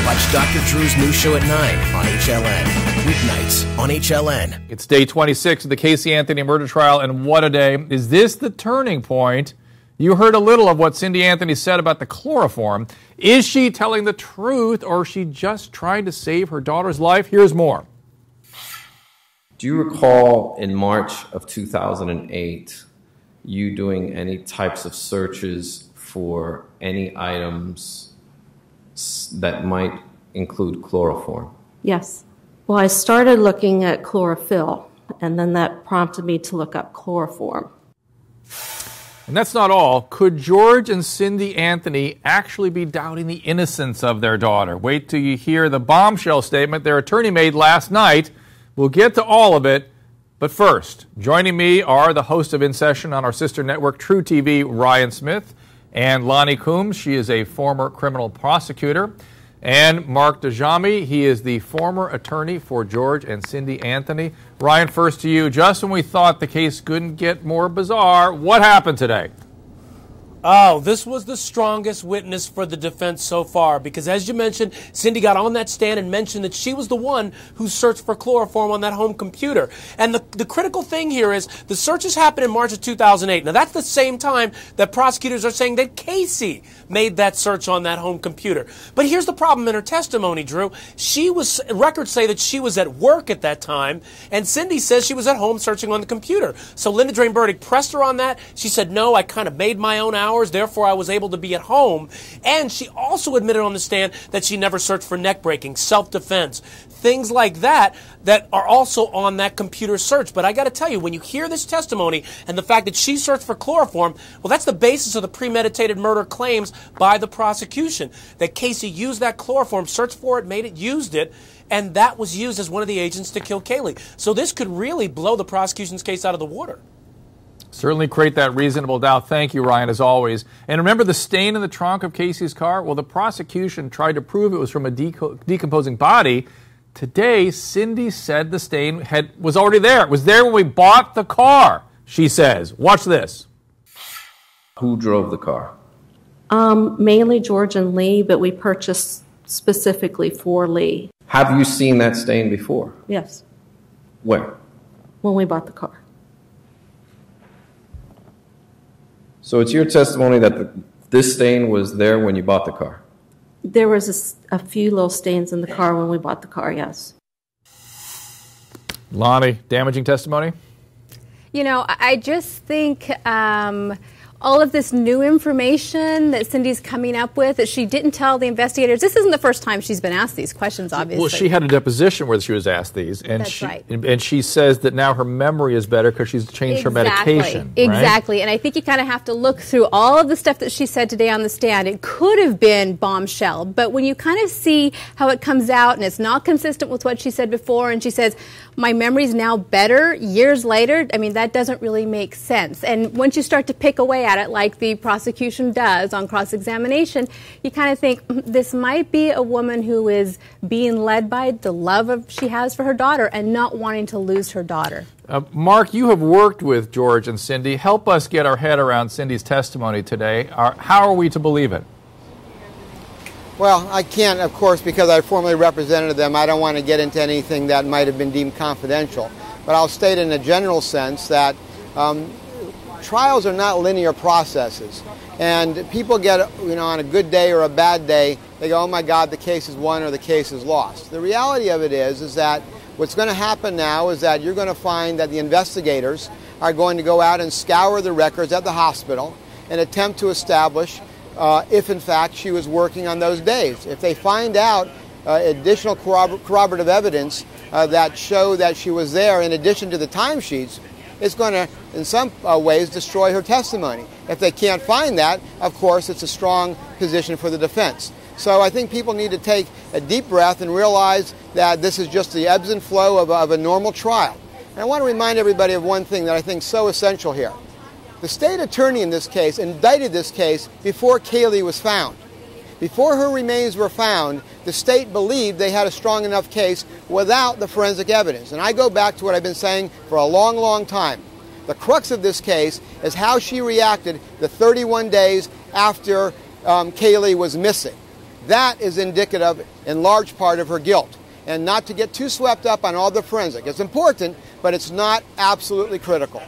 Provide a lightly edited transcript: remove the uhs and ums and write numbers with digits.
Watch Dr. Drew's new show at 9 on HLN. Weeknights on HLN. It's day 26 of the Casey Anthony murder trial, and what a day. Is this the turning point? You heard a little of what Cindy Anthony said about the chloroform. Is she telling the truth, or is she just trying to save her daughter's life? Here's more. Do you recall in March of 2008 you doing any types of searches for any items that might include chloroform? Yes. Well, I started looking at chlorophyll, and then that prompted me to look up chloroform. And that's not all. Could George and Cindy Anthony actually be doubting the innocence of their daughter? Wait till you hear the bombshell statement their attorney made last night. We'll get to all of it. But first, joining me are the host of In Session on our sister network, True TV, Ryan Smith, and Lonnie Coombs. She is a former criminal prosecutor. And Mark Dajami, he is the former attorney for George and Cindy Anthony. Ryan, first to you. Just when we thought the case couldn't get more bizarre, what happened today? Oh, this was the strongest witness for the defense so far because, as you mentioned, Cindy got on that stand and mentioned that she was the one who searched for chloroform on that home computer. And the critical thing here is the searches happened in March of 2008. Now, that's the same time that prosecutors are saying that Casey made that search on that home computer. But here's the problem in her testimony, Drew. Records say that she was at work at that time, and Cindy says she was at home searching on the computer. So Linda Drain Burdick pressed her on that. She said, no, I kind of made my own hours, therefore I was able to be at home. And she also admitted on the stand that she never searched for neck breaking, self-defense, things like that are also on that computer search. But I got to tell you, when you hear this testimony and the fact that she searched for chloroform, well, that's the basis of the premeditated murder claims by the prosecution, that Casey used that chloroform, searched for it, made it, used it, and that was used as one of the agents to kill Kaylee. So this could really blow the prosecution's case out of the water. Certainly create that reasonable doubt. Thank you, Ryan, as always. And remember the stain in the trunk of Casey's car? Well, the prosecution tried to prove it was from a decomposing body. Today, Cindy said the stain was already there. It was there when we bought the car, she says. Watch this. Who drove the car? Mainly George and Lee, but we purchased specifically for Lee. Have you seen that stain before? Yes. Where? When we bought the car. So it's your testimony that this stain was there when you bought the car? There was a few little stains in the car when we bought the car, yes. Lonnie, damaging testimony? You know, I just think all of this new information that Cindy's coming up with that she didn't tell the investigators. This isn't the first time she's been asked these questions, obviously. Well, she had a deposition where she was asked these. And That's right. And she says that now her memory is better because she's changed her medication. Exactly. Right? And I think you kind of have to look through all of the stuff that she said today on the stand. It could have been bombshell. But when you kind of see how it comes out and it's not consistent with what she said before, and she says, my memory's now better years later, I mean, that doesn't really make sense. And once you start to pick away at it, like the prosecution does on cross-examination, you kind of think this might be a woman who is being led by the love she has for her daughter and not wanting to lose her daughter. Mark, you have worked with George and Cindy. Help us get our head around Cindy's testimony today. How are we to believe it? Well, I can't, of course, because I formally represented them. I don't want to get into anything that might have been deemed confidential. But I'll state in a general sense that trials are not linear processes. And people get, on a good day or a bad day, they go, oh my God, the case is won or the case is lost. The reality of it is that what's going to happen now is that you're going to find that the investigators are going to go out and scour the records at the hospital and attempt to establish if in fact she was working on those days. If they find out additional corroborative evidence that show that she was there in addition to the timesheets, it's going to, in some ways, destroy her testimony. If they can't find that, of course, it's a strong position for the defense. So I think people need to take a deep breath and realize that this is just the ebbs and flow of a normal trial. And I want to remind everybody of one thing that I think is so essential here. The state attorney in this case indicted this case before Kaylee was found. Before her remains were found, the state believed they had a strong enough case without the forensic evidence. And I go back to what I've been saying for a long, long time. The crux of this case is how she reacted the 31 days after Kaylee was missing. That is indicative in large part of her guilt. And not to get too swept up on all the forensic. It's important, but it's not absolutely critical.